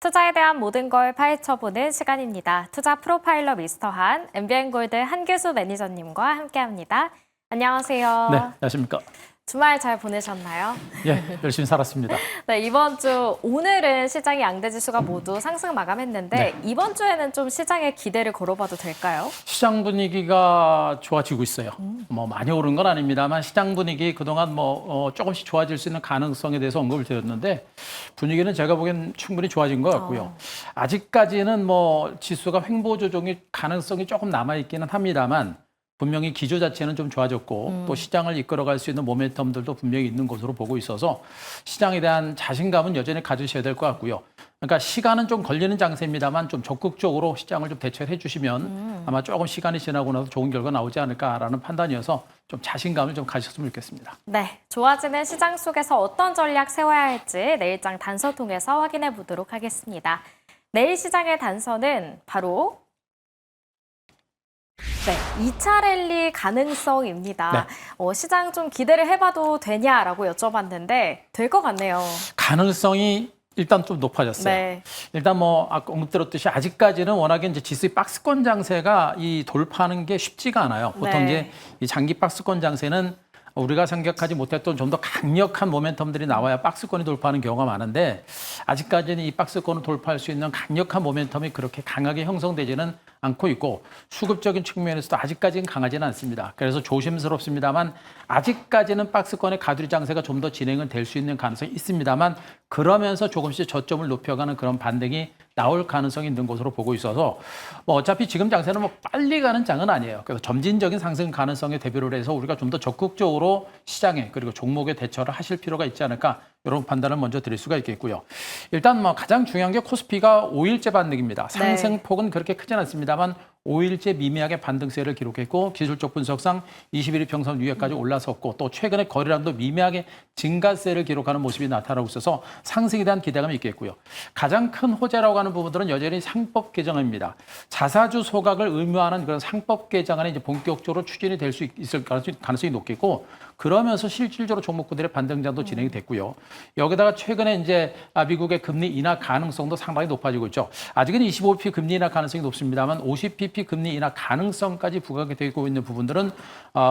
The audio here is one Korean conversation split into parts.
투자에 대한 모든 걸 파헤쳐보는 시간입니다. 투자 프로파일러 미스터 한, MBN골드 한규수 매니저님과 함께합니다. 안녕하세요. 네, 안녕하십니까. 주말 잘 보내셨나요? 예, 열심히 살았습니다. 네, 이번 주 오늘은 시장의 양대 지수가 모두 상승 마감했는데 이번 주에는 좀 시장에 기대를 걸어봐도 될까요? 시장 분위기가 좋아지고 있어요. 뭐 많이 오른 건 아닙니다만 시장 분위기 그동안 조금씩 좋아질 수 있는 가능성에 대해서 언급을 드렸는데 분위기는 제가 보기엔 충분히 좋아진 것 같고요. 아직까지는 지수가 횡보 조정의 가능성이 조금 남아 있기는 합니다만 분명히 기조 자체는 좀 좋아졌고 또 시장을 이끌어갈 수 있는 모멘텀들도 분명히 있는 것으로 보고 있어서 시장에 대한 자신감은 여전히 가지셔야 될 것 같고요. 그러니까 시간은 좀 걸리는 장세입니다만 좀 적극적으로 시장을 좀 대처해 주시면 아마 조금 시간이 지나고 나서 좋은 결과 나오지 않을까라는 판단이어서 좀 자신감을 좀 가졌으면 좋겠습니다. 네, 좋아지는 시장 속에서 어떤 전략 세워야 할지 내일장 단서 통해서 확인해 보도록 하겠습니다. 내일 시장의 단서는 바로 2차 랠리 가능성입니다. 네. 시장 좀 기대를 해봐도 되냐라고 여쭤봤는데 될 것 같네요. 가능성이 일단 좀 높아졌어요. 네. 일단 아까 언급드렸듯이 아직까지는 워낙에 이제 지수의 박스권 장세가 이 돌파하는 게 쉽지가 않아요. 보통 이제 이 장기 박스권 장세는 우리가 생각하지 못했던 좀 더 강력한 모멘텀들이 나와야 박스권이 돌파하는 경우가 많은데 아직까지는 이 박스권을 돌파할 수 있는 강력한 모멘텀이 그렇게 강하게 형성되지는 않고 있고 수급적인 측면에서도 아직까지는 강하지는 않습니다. 그래서 조심스럽습니다만 아직까지는 박스권의 가두리 장세가 좀 더 진행은 될 수 있는 가능성이 있습니다만 그러면서 조금씩 저점을 높여가는 그런 반등이 나올 가능성이 있는 것으로 보고 있어서 어차피 지금 장세는 빨리 가는 장은 아니에요. 그래서 점진적인 상승 가능성에 대비를 해서 우리가 좀 더 적극적으로 시장에 그리고 종목에 대처를 하실 필요가 있지 않을까 이런 판단을 먼저 드릴 수가 있겠고요. 일단 가장 중요한 게 코스피가 5일째 반등입니다. 상승폭은 그렇게 크진 않습니다만 5일째 미미하게 반등세를 기록했고 기술적 분석상 21일 평선 위에까지 올라섰고 또 최근에 거래량도 미미하게 증가세를 기록하는 모습이 나타나고 있어서 상승에 대한 기대감이 있겠고요. 가장 큰 호재라고 하는 부분들은 여전히 상법 개정입니다. 자사주 소각을 의무화하는 그런 상법 개정안이 이제 본격적으로 추진이 될 수 있을 가능성이 높겠고 그러면서 실질적으로 종목군들의 반등장도 진행이 됐고요. 여기다가 최근에 이제 미국의 금리 인하 가능성도 상당히 높아지고 있죠. 아직은 25bp 금리 인하 가능성이 높습니다만 50bp 금리 인하 가능성까지 부각이 되고 있는 부분들은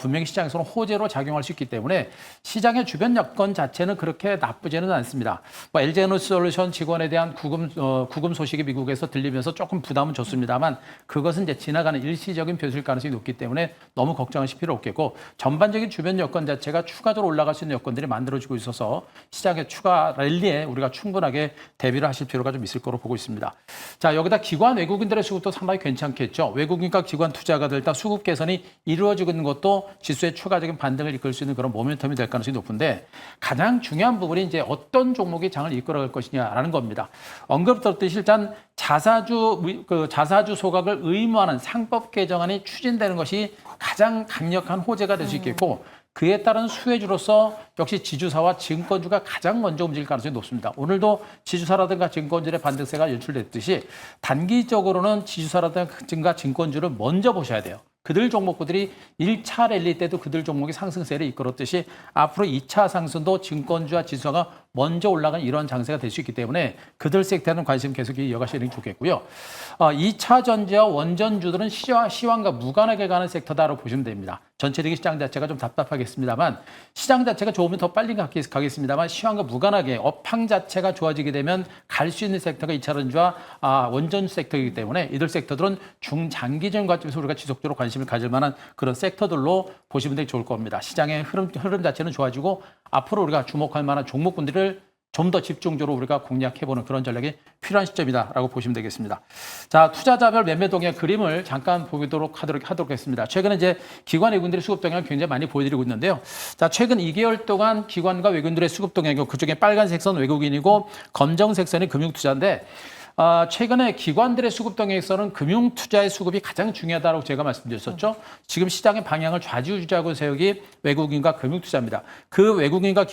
분명히 시장에서는 호재로 작용할 수 있기 때문에 시장의 주변 여건 자체는 그렇게 나쁘지는 않습니다. LG에너지솔루션 직원에 대한 구금 소식이 미국에서 들리면서 조금 부담은 줬습니다만 그것은 이제 지나가는 일시적인 변수일 가능성이 높기 때문에 너무 걱정하실 필요 없겠고 전반적인 주변 여건 자체가 추가적으로 올라갈 수 있는 여건들이 만들어지고 있어서 시장의 추가 랠리에 우리가 충분하게 대비를 하실 필요가 좀 있을 거로 보고 있습니다. 자, 여기다 기관 외국인들의 수급도 상당히 괜찮겠죠. 외국인과 기관 투자가들 일단 수급 개선이 이루어지고 있는 것도 지수의 추가적인 반등을 이끌 수 있는 그런 모멘텀이 될 가능성이 높은데 가장 중요한 부분이 이제 어떤 종목이 장을 이끌어갈 것이냐라는 겁니다. 언급드렸듯이 일단 자사주 소각을 의무화하는 상법 개정안이 추진되는 것이 가장 강력한 호재가 될 수 있겠고 그에 따른 수혜주로서 역시 지주사와 증권주가 가장 먼저 움직일 가능성이 높습니다. 오늘도 지주사라든가 증권주의 반등세가 연출됐듯이 단기적으로는 지주사라든가 증권주를 먼저 보셔야 돼요. 그들 종목들이 1차 랠리 때도 그들 종목이 상승세를 이끌었듯이 앞으로 2차 상승도 증권주와 지수가 먼저 올라간 이런 장세가 될 수 있기 때문에 그들 섹터는 관심 계속 이어가시는 게 좋겠고요. 2차 전지와 원전주들은 시황과 무관하게 가는 섹터다라고 보시면 됩니다. 전체적인 시장 자체가 좀 답답하겠습니다만 시장 자체가 좋으면 더 빨리 가겠습니다만 시황과 무관하게 업황 자체가 좋아지게 되면 갈 수 있는 섹터가 2차 전지와 원전 섹터이기 때문에 이들 섹터들은 중장기적인 관점에서 우리가 지속적으로 관심을 가질 만한 그런 섹터들로 보시면 되게 좋을 겁니다. 시장의 흐름 자체는 좋아지고 앞으로 우리가 주목할 만한 종목군들을 좀 더 집중적으로 우리가 공략해보는 그런 전략이 필요한 시점이다라고 보시면 되겠습니다. 자, 투자자별 매매 동향 그림을 잠깐 보도록 하도록 하겠습니다. 최근에 이제 기관 외국인들의 수급 동향을 굉장히 많이 보여드리고 있는데요. 자, 최근 2개월 동안 기관과 외국인들의 수급 동향이고 그중에 빨간색 선 외국인이고 검정색 선이 금융투자인데 최근에 기관들의 수급 동향에서는 금융투자의 수급이 가장 중요하다고 제가 말씀드렸었죠. 지금 시장의 방향을 좌지우지하고 세우기 외국인과 금융투자입니다. 그 외국인과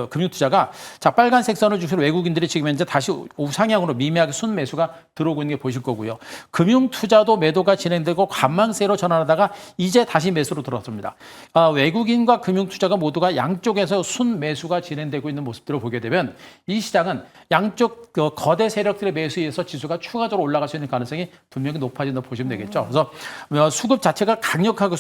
금융투자가 자 빨간색 선을 주시는 외국인들이 지금 현재 다시 우상향으로 미미하게 순매수가 들어오고 있는 게 보실 거고요. 금융투자도 매도가 진행되고 관망세로 전환하다가 이제 다시 매수로 들어왔습니다. 외국인과 금융투자가 모두가 양쪽에서 순매수가 진행되고 있는 모습들을 보게 되면 이 시장은 양쪽 거대 세력들의 매수에 의해서 지수가 추가적으로 올라갈 수 있는 가능성이 분명히 높아진다고 보시면 되겠죠. 그래서 수급 자체가 강력하고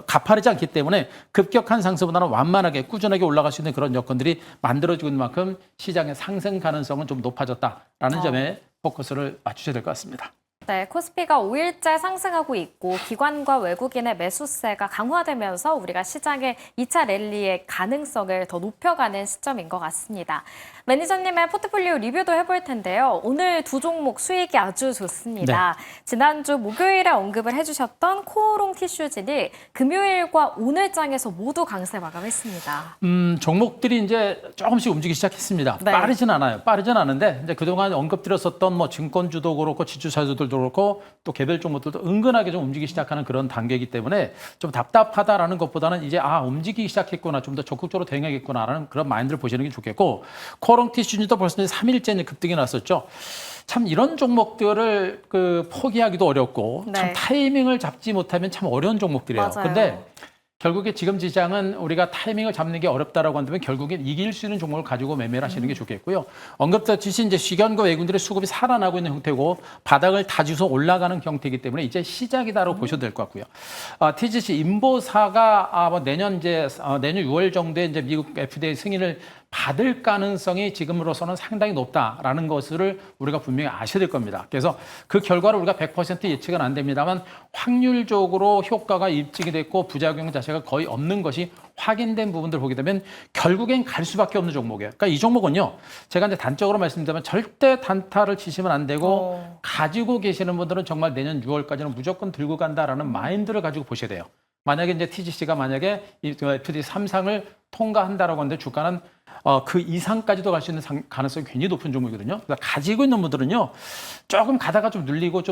가파르지 않기 때문에 급격한 상승보다는 완만하게 꾸준하게 올라갈 수 있는 그런 여건들이 만들어지고 있는 만큼 시장의 상승 가능성은 좀 높아졌다라는 점에 포커스를 맞추셔야 될 것 같습니다. 네, 코스피가 5일째 상승하고 있고 기관과 외국인의 매수세가 강화되면서 우리가 시장의 2차 랠리의 가능성을 더 높여가는 시점인 것 같습니다. 매니저님의 포트폴리오 리뷰도 해볼 텐데요. 오늘 두 종목 수익이 아주 좋습니다. 네. 지난주 목요일에 언급을 해주셨던 코오롱 티슈진이 금요일과 오늘장에서 모두 강세 마감했습니다. 종목들이 이제 조금씩 움직이기 시작했습니다. 네. 빠르진 않아요. 빠르진 않은데 이제 그동안 언급드렸었던 뭐 증권주도 그렇고 지주사주들도 그렇고 또 개별 종목들도 은근하게 좀 움직이기 시작하는 그런 단계이기 때문에 좀 답답하다라는 것보다는 이제 움직이기 시작했구나, 좀 더 적극적으로 대응하겠구나라는 그런 마인드를 보시는 게 좋겠고, 코오롱 티슈진도 벌써 3일째 급등이 났었죠. 참 이런 종목들을 포기하기도 어렵고, 네. 참 타이밍을 잡지 못하면 참 어려운 종목들이에요. 근데 결국에 지금 시장은 우리가 타이밍을 잡는 게 어렵다라고 한다면 결국엔 이길 수 있는 종목을 가지고 매매를 하시는 게 좋겠고요. 언급했듯이 이제 시견과 외국인들의 수급이 살아나고 있는 형태고 바닥을 다지서 올라가는 형태이기 때문에 이제 시작이다라고 보셔도 될 것 같고요. TGC 인보사가 내년 6월 정도에 이제 미국 FDA 승인을 받을 가능성이 지금으로서는 상당히 높다라는 것을 우리가 분명히 아셔야 될 겁니다. 그래서 그 결과를 우리가 100% 예측은 안 됩니다만 확률적으로 효과가 입증이 됐고 부작용 자체가 거의 없는 것이 확인된 부분들을 보게 되면 결국엔 갈 수밖에 없는 종목이에요. 그러니까 이 종목은요, 제가 이제 단적으로 말씀드리면 절대 단타를 치시면 안 되고 가지고 계시는 분들은 정말 내년 6월까지는 무조건 들고 간다라는 마인드를 가지고 보셔야 돼요. 만약에 이제 TGC가 만약에 이 FD 3상을 통과한다라고 하는데 주가는 그 이상까지도 갈 수 있는 가능성이 굉장히 높은 종목이거든요. 그래서 가지고 있는 분들은요, 조금 가다가 좀 늘리고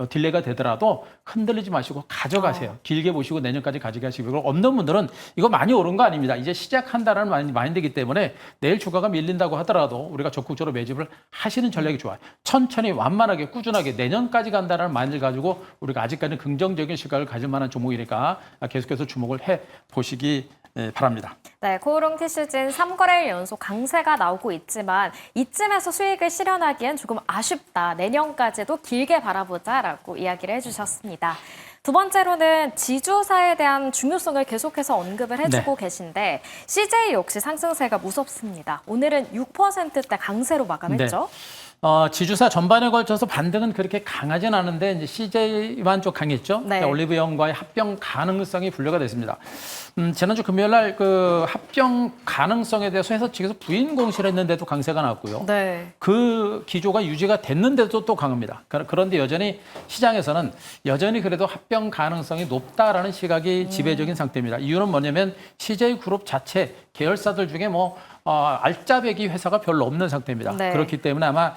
딜레이가 되더라도 흔들리지 마시고 가져가세요. 길게 보시고 내년까지 가져가시고, 없는 분들은 이거 많이 오른 거 아닙니다. 이제 시작한다라는 마인드이기 때문에 내일 주가가 밀린다고 하더라도 우리가 적극적으로 매집을 하시는 전략이 좋아요. 천천히 완만하게 꾸준하게 내년까지 간다라는 마인드를 가지고 우리가 아직까지는 긍정적인 시각을 가질 만한 종목이니까 계속해서 주목을 해 보시기 바랍니다. 네, 코오롱 티슈진 3거래일 연속 강세가 나오고 있지만 이쯤에서 수익을 실현하기엔 조금 아쉽다. 내년까지도 길게 바라보자라고 이야기를 해주셨습니다. 두 번째로는 지주사에 대한 중요성을 계속해서 언급을 해주고 계신데 CJ 역시 상승세가 무섭습니다. 오늘은 6%대 강세로 마감했죠. 지주사 전반에 걸쳐서 반등은 그렇게 강하진 않은데 이제 CJ만 좀 강했죠. 네. 올리브영과의 합병 가능성이 분류가 됐습니다. 지난주 금요일 날 그 합병 가능성에 대해서 해서 측에서 부인 공시를 했는데도 강세가 나왔고요. 네. 그 기조가 유지가 됐는데도 또 강합니다. 그런데 여전히 시장에서는 여전히 그래도 합병 가능성이 높다라는 시각이 지배적인 상태입니다. 이유는 뭐냐면 CJ그룹 자체 계열사들 중에 알짜배기 회사가 별로 없는 상태입니다. 네. 그렇기 때문에 아마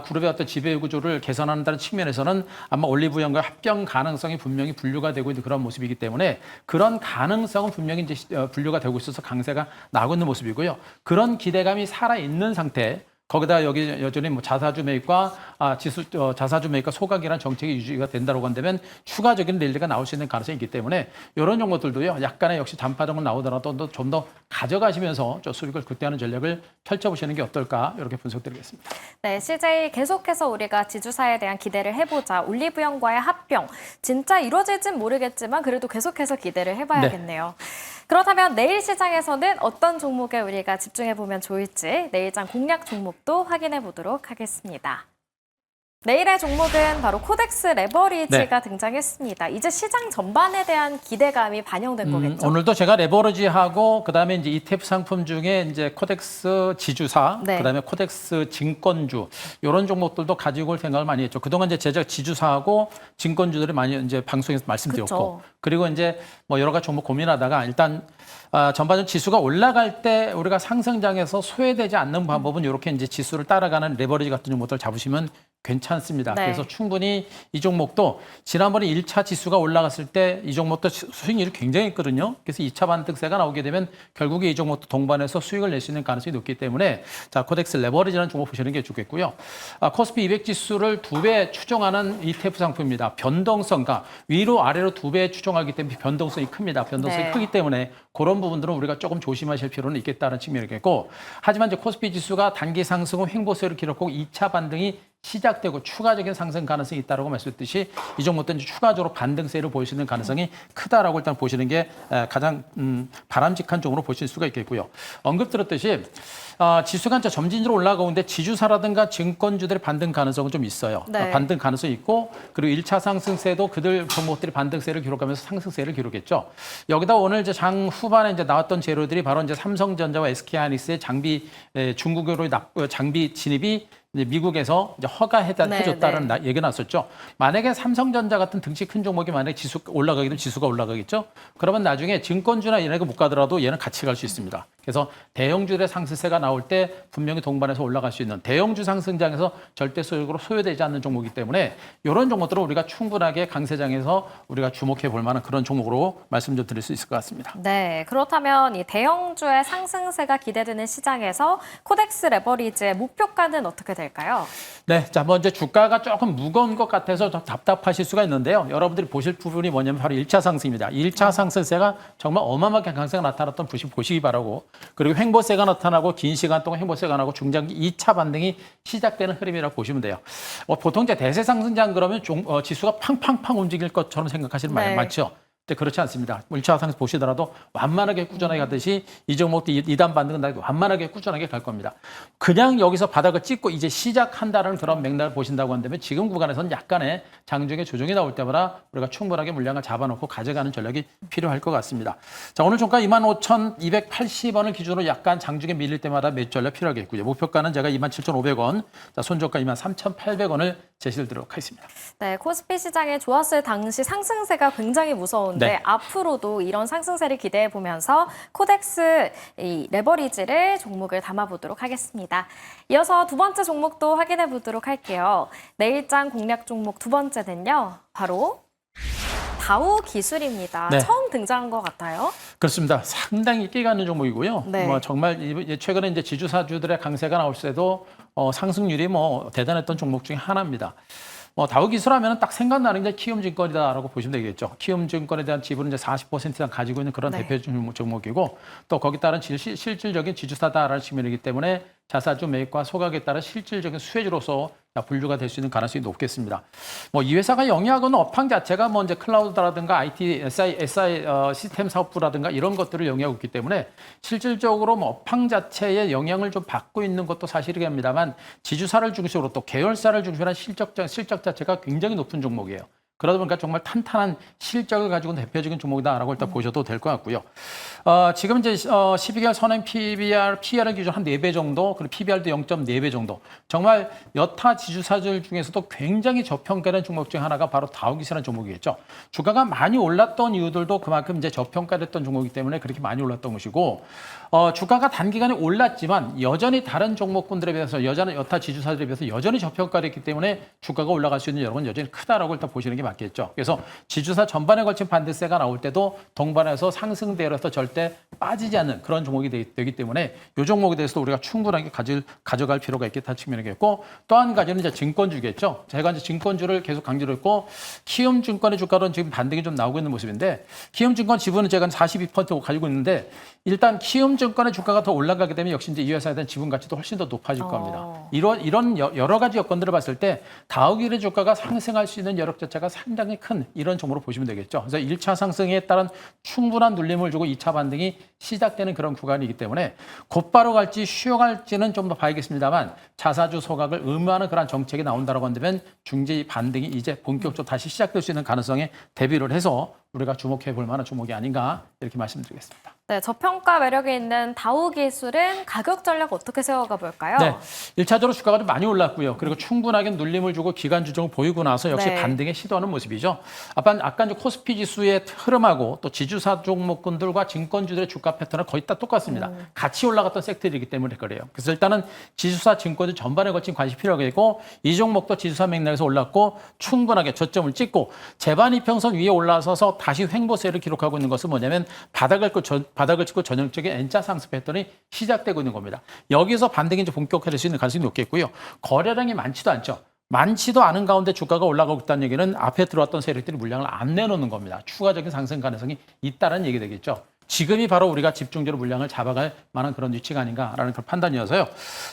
그룹의 어떤 지배 구조를 개선한다는 측면에서는 아마 올리브영과 합병 가능성이 분명히 분류가 되고 있는 그런 모습이기 때문에 그런 가능성은 분명히 이제 분류가 되고 있어서 강세가 나고 있는 모습이고요. 그런 기대감이 살아있는 상태. 거기다 여기 여전히 자사주 매입과 자사주 매입과 소각이라는 정책이 유지가 된다고 한다면 추가적인 랠리가 나올 수 있는 가능성이 있기 때문에 이런 종목들도요, 약간의 역시 단파동을 나오더라도 좀 더 가져가시면서 수익을 극대화하는 전략을 펼쳐보시는 게 어떨까, 이렇게 분석드리겠습니다. 네, CJ 계속해서 우리가 지주사에 대한 기대를 해보자. 올리브영과의 합병 진짜 이루어질진 모르겠지만 그래도 계속해서 기대를 해봐야겠네요. 네. 그렇다면 내일 시장에서는 어떤 종목에 우리가 집중해보면 좋을지 내일장 공략 종목도 확인해 보도록 하겠습니다. 내일의 종목은 바로 코덱스 레버리지가 등장했습니다. 이제 시장 전반에 대한 기대감이 반영된 거겠죠? 오늘도 제가 레버리지하고 그다음에 이제 ETF 상품 중에 이제 코덱스 지주사, 네. 그다음에 코덱스 증권주 이런 종목들도 가지고 올 생각을 많이 했죠. 그동안 이제 제작 지주사하고 증권주들이 많이 이제 방송에서 말씀드렸고, 그쵸. 그리고 이제 뭐 여러 가지 종목 고민하다가 일단 전반적으로 지수가 올라갈 때 우리가 상승장에서 소외되지 않는 방법은 이렇게 이제 지수를 따라가는 레버리지 같은 종목들 잡으시면 괜찮습니다. 네. 그래서 충분히 이 종목도 지난번에 1차 지수가 올라갔을 때 이 종목도 수익률이 굉장히 있거든요. 그래서 2차 반등세가 나오게 되면 결국에 이 종목도 동반해서 수익을 낼 수 있는 가능성이 높기 때문에 자, 코덱스 레버리지라는 종목 보시는 게 좋겠고요. 코스피 200 지수를 2배 추정하는 ETF 상품입니다. 변동성과 위로 아래로 2배 추정하기 때문에 변동성이 큽니다. 변동성이 네. 크기 때문에 그런 부분들은 우리가 조금 조심하실 필요는 있겠다는 측면이겠고, 하지만 이제 코스피 지수가 단기 상승 후 횡보세를 기록하고 2차 반등이 시작되고 추가적인 상승 가능성이 있다고 말씀드렸듯이 이 종목도 이제 추가적으로 반등세를 보일 수 있는 가능성이 크다라고 일단 보시는 게 가장 바람직한 쪽으로 보실 수가 있겠고요. 언급 드렸듯이 지수가 이제 점진적으로 올라가는데 지주사라든가 증권주들의 반등 가능성은 좀 있어요. 네. 반등 가능성이 있고, 그리고 1차 상승세도 그들 종목들이 반등세를 기록하면서 상승세를 기록했죠. 여기다 오늘 이제 장 후반에 이제 나왔던 재료들이 바로 이제 삼성전자와 SK하이닉스의 장비 중국으로 장비 진입이 이제 미국에서 이제 해줬다는 네. 얘기가 나왔었죠. 만약에 삼성전자 같은 등치 큰 종목이 만약에 지수가 올라가게 되면 지수가 올라가겠죠. 그러면 나중에 증권주나 얘네가 못 가더라도 얘는 같이 갈 수 있습니다. 그래서 대형주들의 상승세가 나올 때 분명히 동반해서 올라갈 수 있는 대형주 상승장에서 절대 소액으로 소요되지 않는 종목이기 때문에 이런 종목들은 우리가 충분하게 강세장에서 우리가 주목해 볼 만한 그런 종목으로 말씀 좀 드릴 수 있을 것 같습니다. 네, 그렇다면 이 대형주의 상승세가 기대되는 시장에서 코덱스 레버리지의 목표가는 어떻게 될까요? 네, 자, 먼저 주가가 조금 무거운 것 같아서 좀 답답하실 수가 있는데요. 여러분들이 보실 부분이 뭐냐면 바로 1차 상승입니다. 1차 상승세가 정말 어마어마하게 강세가 나타났던 보시기 바라고, 그리고 횡보세가 나타나고 긴 시간 동안 횡보세가 나고 중장기 2차 반등이 시작되는 흐름이라고 보시면 돼요. 보통 이제 대세 상승장 그러면 지수가 팡팡팡 움직일 것처럼 생각하시는 분 네. 많죠. 근데 그렇지 않습니다. 1차 상승 보시더라도 완만하게 꾸준하게 가듯이 이 종목도 2단 반등은 완만하게 꾸준하게 갈 겁니다. 그냥 여기서 바닥을 찍고 이제 시작한다는 그런 맥락을 보신다고 한다면 지금 구간에서는 약간의 장중에 조정이 나올 때마다 우리가 충분하게 물량을 잡아놓고 가져가는 전략이 필요할 것 같습니다. 자, 오늘 종가 25,280원을 기준으로 약간 장중에 밀릴 때마다 매수 전략 필요하겠고요. 목표가는 제가 27,500원, 자, 손저가 23,800원을 제시드리도록 하겠습니다. 네, 코스피 시장에 좋았을 당시 상승세가 굉장히 무서운데 네. 앞으로도 이런 상승세를 기대해 보면서 코덱스 이 레버리지를 종목을 담아보도록 하겠습니다. 이어서 두 번째 종목도 확인해 보도록 할게요. 내일장 공략 종목 두 번째는요, 바로 다우 기술입니다. 네. 처음 등장한 것 같아요. 그렇습니다. 상당히 인기 가는 종목이고요. 네. 뭐 정말 최근에 이제 지주사주들의 강세가 나올 때도 상승률이 뭐 대단했던 종목 중에 하나입니다. 다우기술하면 딱 생각나는 게 키움증권이다라고 보시면 되겠죠. 키움증권에 대한 지분은 이제 40% 이상 가지고 있는 그런 네. 대표 종목이고, 또 거기에 따른 실질적인 지주사다라는 측면이기 때문에 자사주 매입과 소각에 따른 실질적인 수혜주로서 분류가 될 수 있는 가능성이 높겠습니다. 이 회사가 영위하고는 업황 자체가 이제 클라우드라든가 IT, SI 시스템 사업부라든가 이런 것들을 영위하고 있기 때문에 실질적으로 업황 자체에 영향을 좀 받고 있는 것도 사실이겠습니다만, 지주사를 중심으로 또 계열사를 중심으로 한 실적 자체가 굉장히 높은 종목이에요. 그러다 보니까 정말 탄탄한 실적을 가지고 있는 대표적인 종목이다라고 일단 보셔도 될 것 같고요. 지금 이제 12개월 선행 PBR, PR을 기준 한 4배 정도, 그리고 PBR도 0.4배 정도. 정말 여타 지주사들 중에서도 굉장히 저평가된 종목 중 하나가 바로 다우기술이라는 종목이겠죠. 주가가 많이 올랐던 이유들도 그만큼 이제 저평가됐던 종목이기 때문에 그렇게 많이 올랐던 것이고, 주가가 단기간에 올랐지만 여전히 다른 종목군들에 비해서 여타 지주사들에 비해서 여전히 저평가됐기 때문에 주가가 올라갈 수 있는 여력은 여전히 크다라고 일단 보시는 게 맞겠죠. 그래서 지주사 전반에 걸친 반등세가 나올 때도 동반해서 상승대로서 절대 빠지지 않는 그런 종목이 되기 때문에 이 종목에 대해서도 우리가 충분하게 가져갈 필요가 있겠다 측면이겠고, 또 한 가지는 이제 증권주겠죠. 제가 이제 증권주를 계속 강조를 했고, 키움증권의 주가로는 지금 반등이 좀 나오고 있는 모습인데, 키움증권 지분은 제가 42% 가지고 있는데, 일단 키움증권의 주가가 더 올라가게 되면 역시 이제 이 회사에 대한 지분 가치도 훨씬 더 높아질 겁니다. 이런 여러 가지 여건들을 봤을 때 다우기술의 주가가 상승할 수 있는 여력 자체가 상당히 큰 이런 종목으로 보시면 되겠죠. 그래서 1차 상승에 따른 충분한 눌림을 주고 2차 반등이 시작되는 그런 구간이기 때문에 곧바로 갈지 쉬어갈지는 좀 더 봐야겠습니다만 자사주 소각을 의무하는 그런 정책이 나온다고 한다면 중지 반등이 이제 본격적으로 다시 시작될 수 있는 가능성에 대비를 해서 우리가 주목해 볼 만한 종목이 아닌가 이렇게 말씀드리겠습니다. 네, 저평가 매력이 있는 다우 기술은 가격 전략 어떻게 세워가 볼까요? 네, 1차적으로 주가가 좀 많이 올랐고요. 그리고 충분하게 눌림을 주고 기간 주종을 보이고 나서 역시 네. 반등에 시도하는 모습이죠. 아까 이제 코스피 지수의 흐름하고 또 지주사 종목군들과 증권주들의 주가 패턴은 거의 다 똑같습니다. 같이 올라갔던 섹터이기 때문에 그래요. 그래서 일단은 지주사 증권주 전반에 걸친 관심이 필요하겠고 이 종목도 지주사 맥락에서 올랐고 충분하게 저점을 찍고 재반 이평선 위에 올라서서 다시 횡보세를 기록하고 있는 것은 뭐냐면 바닥을 찍고 전형적인 N자 상승 패턴이 시작되고 있는 겁니다. 여기서 반등이 이제 본격화될 수 있는 가능성이 높겠고요. 거래량이 많지도 않죠. 많지도 않은 가운데 주가가 올라가고 있다는 얘기는 앞에 들어왔던 세력들이 물량을 안 내놓는 겁니다. 추가적인 상승 가능성이 있다는 얘기 되겠죠. 지금이 바로 우리가 집중적으로 물량을 잡아갈 만한 그런 위치가 아닌가라는 그런 판단이어서요.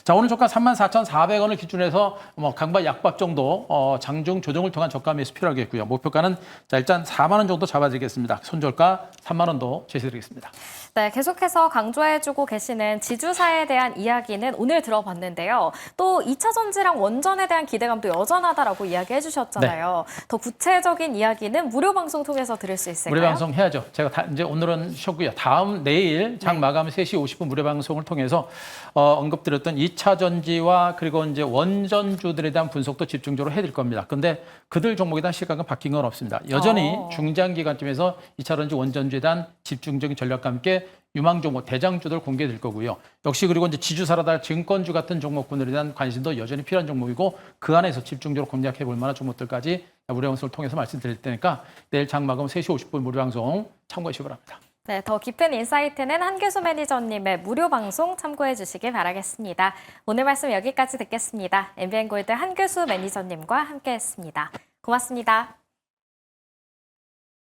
자, 오늘 저가 34,400원을 기준해서 강박 약박 정도 장중 조정을 통한 저가 매수 필요하겠고요. 목표가는 자, 일단 4만 원 정도 잡아드리겠습니다. 손절가 3만 원도 제시드리겠습니다. 네, 계속해서 강조해주고 계시는 지주사에 대한 이야기는 오늘 들어봤는데요. 또 2차 전지랑 원전에 대한 기대감도 여전하다라고 이야기해 주셨잖아요. 더 구체적인 이야기는 무료 방송 통해서 들을 수 있을까요? 무료 방송 해야죠. 제가 이제 오늘은 쉬었고요. 내일 장 마감 3시 50분 무료 방송을 통해서 언급드렸던 2차 전지와 그리고 이제 원전주들에 대한 분석도 집중적으로 해드릴 겁니다. 근데 그들 종목에 대한 시각은 바뀐 건 없습니다. 여전히 중장기간쯤에서 2차 전지 원전주에 대한 집중적인 전략과 함께 유망 종목, 대장주들 공개될 거고요. 역시 그리고 이제 지주사라다 증권주 같은 종목군들에 대한 관심도 여전히 필요한 종목이고 그 안에서 집중적으로 공략해 볼 만한 종목들까지 무료 방송을 통해서 말씀드릴 테니까 내일 장마감 3시 50분 무료 방송 참고해 주시기 바랍니다. 네, 더 깊은 인사이트는 한규수 매니저님의 무료 방송 참고해 주시길 바라겠습니다. 오늘 말씀 여기까지 듣겠습니다. MBN골드 한규수 매니저님과 함께했습니다. 고맙습니다.